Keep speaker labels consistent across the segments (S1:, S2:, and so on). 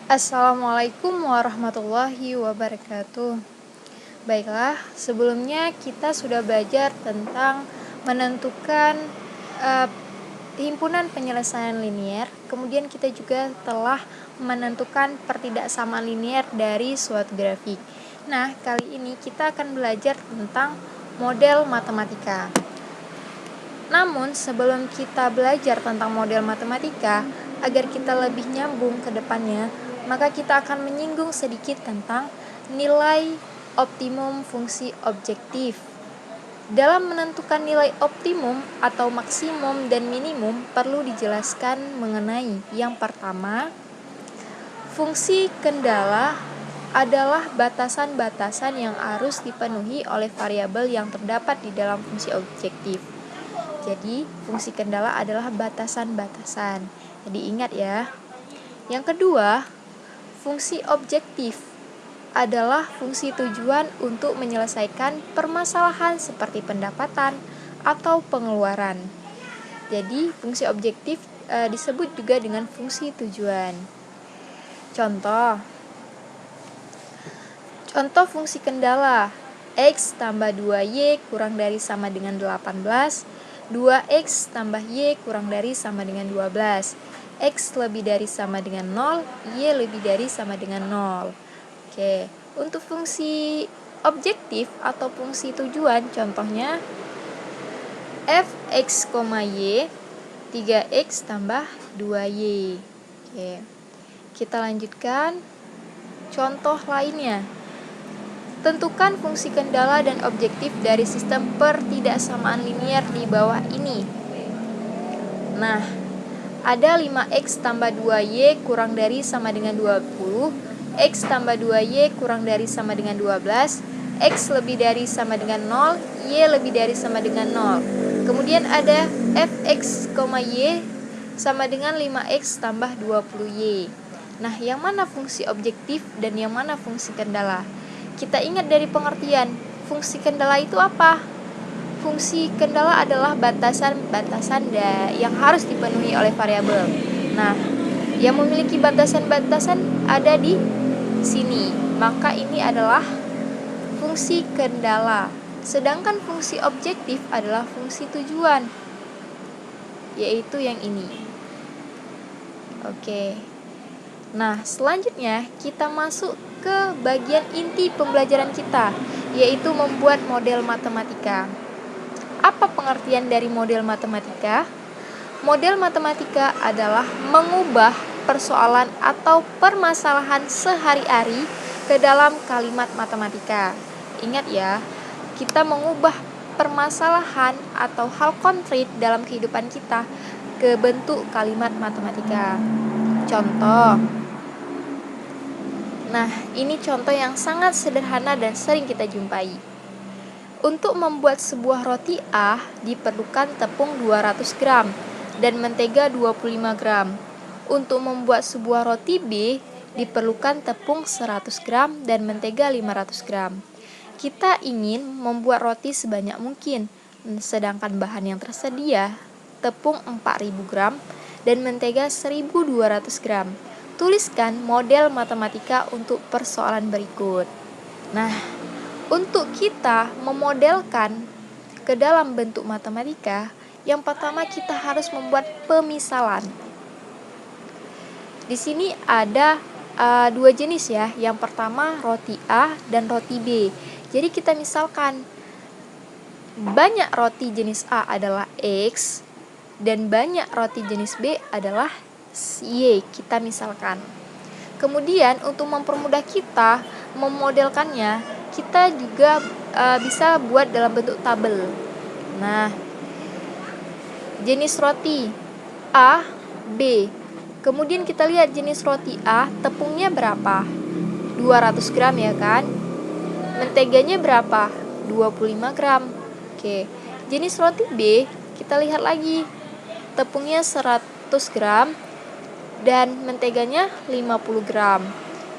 S1: Assalamualaikum warahmatullahi wabarakatuh. Baiklah, sebelumnya kita sudah belajar tentang menentukan uh, himpunan penyelesaian linier. Kemudian kita juga telah menentukan pertidaksamaan linier dari suatu grafik. Nah, kali ini kita akan belajar tentang model matematika. Namun, sebelum kita belajar tentang model matematika, agar kita lebih nyambung ke depannya, maka kita akan menyinggung sedikit tentang nilai optimum fungsi objektif. Dalam menentukan nilai optimum atau maksimum dan minimum, perlu dijelaskan mengenai yang pertama, fungsi kendala adalah batasan-batasan yang harus dipenuhi oleh variabel yang terdapat di dalam fungsi objektif. Jadi, fungsi kendala adalah batasan-batasan. Jadi, ingat ya. Yang kedua, fungsi objektif adalah fungsi tujuan untuk menyelesaikan permasalahan seperti pendapatan atau pengeluaran. Jadi, fungsi objektif disebut juga dengan fungsi tujuan. Contoh fungsi kendala, X tambah 2Y kurang dari sama dengan 18, 2X tambah Y kurang dari sama dengan 12, X lebih dari sama dengan 0, Y lebih dari sama dengan 0. Oke, untuk fungsi objektif atau fungsi tujuan, contohnya Fx, Y 3X tambah 2Y. Oke, kita lanjutkan contoh lainnya. Tentukan fungsi kendala dan objektif dari sistem pertidaksamaan linier di bawah ini. Nah, ada 5X tambah 2Y kurang dari sama dengan 20, X tambah 2Y kurang dari sama dengan 12, X lebih dari sama dengan 0, Y lebih dari sama dengan 0. Kemudian ada Fx, Y sama dengan 5X tambah 20Y. Nah, yang mana fungsi objektif dan yang mana fungsi kendala? Kita ingat dari pengertian, fungsi kendala itu apa? Fungsi kendala adalah batasan-batasan yang harus dipenuhi oleh variabel. Nah, yang memiliki batasan-batasan ada di sini. Maka ini adalah fungsi kendala. Sedangkan fungsi objektif adalah fungsi tujuan, yaitu yang ini. Oke. Nah, selanjutnya kita masuk ke bagian inti pembelajaran kita, yaitu membuat model matematika. Apa pengertian dari model matematika? Model matematika adalah mengubah persoalan atau permasalahan sehari-hari ke dalam kalimat matematika. Ingat ya, kita mengubah permasalahan atau hal konkret dalam kehidupan kita ke bentuk kalimat matematika. Contoh. Nah, ini contoh yang sangat sederhana dan sering kita jumpai. Untuk membuat sebuah roti A diperlukan tepung 200 gram dan mentega 25 gram. Untuk membuat sebuah roti B diperlukan tepung 100 gram dan mentega 500 gram. Kita ingin membuat roti sebanyak mungkin, sedangkan bahan yang tersedia tepung 4000 gram dan mentega 1200 gram. Tuliskan model matematika untuk persoalan berikut. Nah, untuk kita memodelkan ke dalam bentuk matematika, yang pertama kita harus membuat pemisalan. Di sini ada dua jenis ya. Yang pertama roti A dan roti B. Jadi kita misalkan banyak roti jenis A adalah X dan banyak roti jenis B adalah Y, kita misalkan. Kemudian untuk mempermudah kita memodelkannya, kita juga bisa buat dalam bentuk tabel. Nah, jenis roti A, B. Kemudian kita lihat jenis roti A, tepungnya berapa? 200 gram ya kan? Menteganya berapa? 25 gram. Oke. Jenis roti B, kita lihat lagi. Tepungnya 100 gram dan menteganya 50 gram.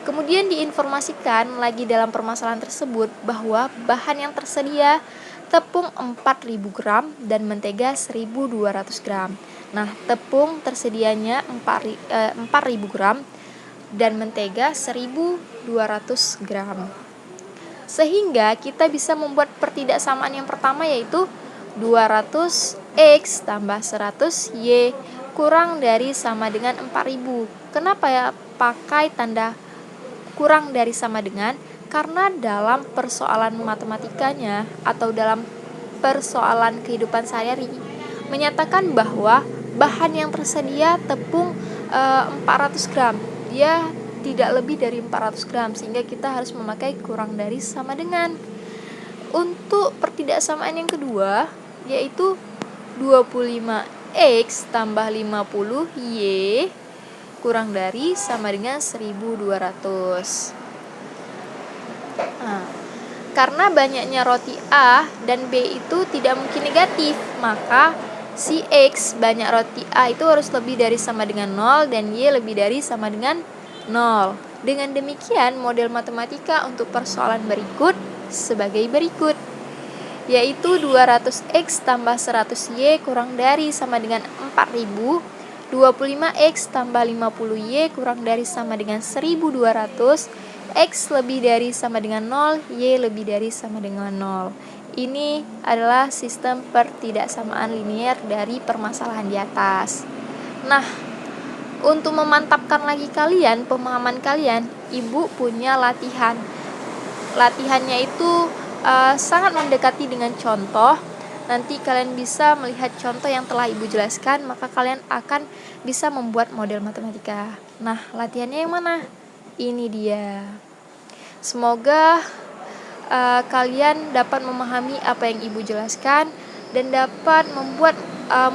S1: Kemudian diinformasikan lagi dalam permasalahan tersebut bahwa bahan yang tersedia tepung 4000 gram dan mentega 1200 gram. Nah, tepung tersedianya 4000 gram dan mentega 1200 gram. Sehingga kita bisa membuat pertidaksamaan yang pertama, yaitu 200x tambah 100y kurang dari sama dengan 4000. Kenapa ya pakai tanda kurang dari sama dengan? Karena dalam persoalan matematikanya atau dalam persoalan kehidupan sehari-hari menyatakan bahwa bahan yang tersedia tepung 400 gram. Dia tidak lebih dari 400 gram, sehingga kita harus memakai kurang dari sama dengan. Untuk pertidaksamaan yang kedua, yaitu 25x tambah 50y kurang dari sama dengan 1200. Nah, karena banyaknya roti A dan B itu tidak mungkin negatif, maka si X banyak roti A itu harus lebih dari sama dengan 0 dan Y lebih dari sama dengan 0. Dengan demikian, model matematika untuk persoalan berikut sebagai berikut, yaitu 200x tambah 100y kurang dari sama dengan 4000, 25x tambah 50y kurang dari sama dengan 1200, x lebih dari sama dengan 0, y lebih dari sama dengan 0. Ini adalah sistem pertidaksamaan linier dari permasalahan di atas. Nah, untuk memantapkan lagi pemahaman kalian, Ibu punya latihan. Latihannya itu sangat mendekati dengan contoh. Nanti kalian bisa melihat contoh yang telah Ibu jelaskan, maka kalian akan bisa membuat model matematika. Nah, latihannya yang mana? Ini dia. Semoga kalian dapat memahami apa yang Ibu jelaskan dan dapat membuat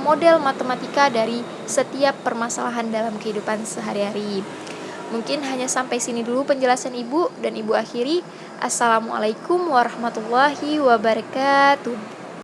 S1: model matematika dari setiap permasalahan dalam kehidupan sehari-hari. Mungkin hanya sampai sini dulu penjelasan Ibu, dan Ibu akhiri. Assalamualaikum warahmatullahi wabarakatuh.